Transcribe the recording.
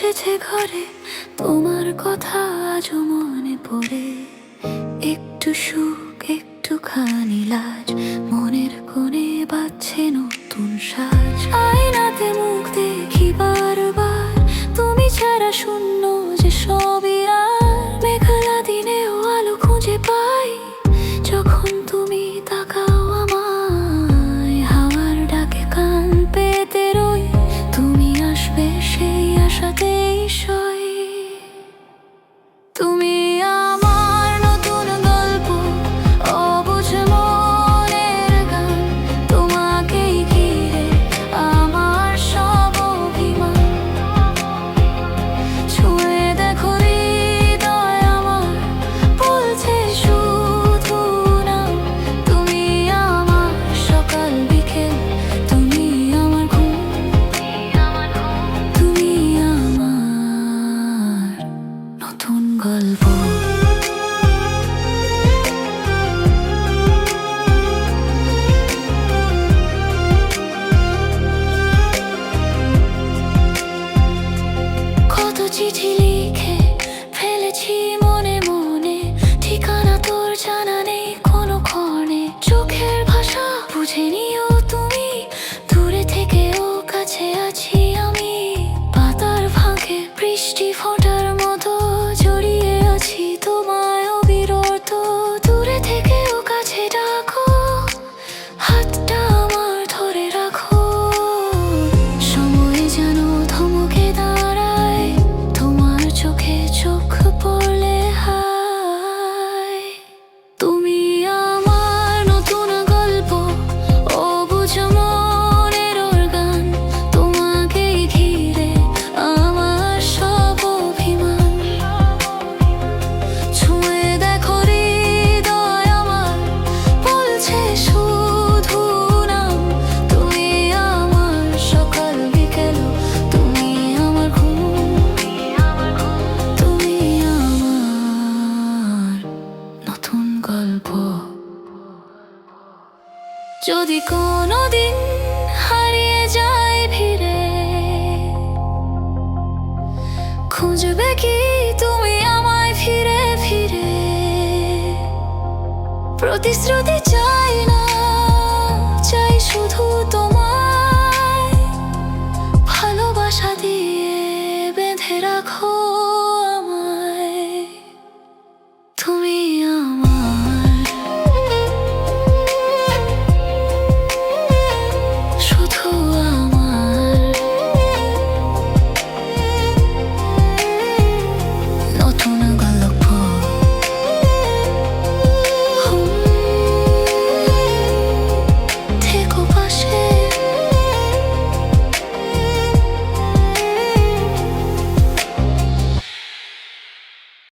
এসেছে ঘরে, তোমার কথা আজও মনে পড়ে। একটু সুখ, একটুখানি লাজ, মনের কোণে বাজছে নতুন সাজ। আয়নাতে মুখ দেখি বারবার, তুমি ছাড়া শূন্য যে সবই। আর মেঘলা দিনেও আলো খুঁজে পাই যখন তুমি তাকাও আমায়। হাওয়ার ডাকে কান পেতে রই, তুমি আসবে সেই আশাতেই সই। তুমি আমার নতুন গল্প, অবুঝ মনের গান, তোমাকেই ঘিরে আমার সব অভিমান। ছুঁয়ে দেখো হৃদয় আমার, বলছে শুধু নাম। তুমি আমার সকাল বিকেল, তুমি আমার ঘুম, তুমি আমার নতুন গল্প। কত চিঠি লিখে ফেলেছি মনে মনে, ঠিকানা তোর জানা নেই কোনো ক্ষণে। চোখের ভাষা বুঝে নিও তুমি, দূরে থেকেও কাছে আছি আমি। পাতার ফাঁকে বৃষ্টি ফোঁটার মতো জড়িয়ে আছি তোমায় অবিরত। দূরে থেকেও কাছে ডাকো, হাতটা আমার ধরে রাখো। সময় যেন থমকে দাঁড়ায়, তোমার চোখে চোখ পড়লে হায়। তুমি আমার নতুন গল্প, অবুঝ মনের গান, তোমাকেই ঘিরে আমার সব অভিমান। ছুঁয়ে দেখো হৃদয় আমার, বলছে শুধু নাম। তুমি আমার সকাল বিকেল, তুমি আমার ঘুম, তুমি আমার নতুন গল্প। যদি কোনোদিন হারিয়ে যায় ফিরে, খুঁজবে কি তুমি আমায় ফিরে ফিরে। প্রতিশ্রুতি চাই না, চাই শুধু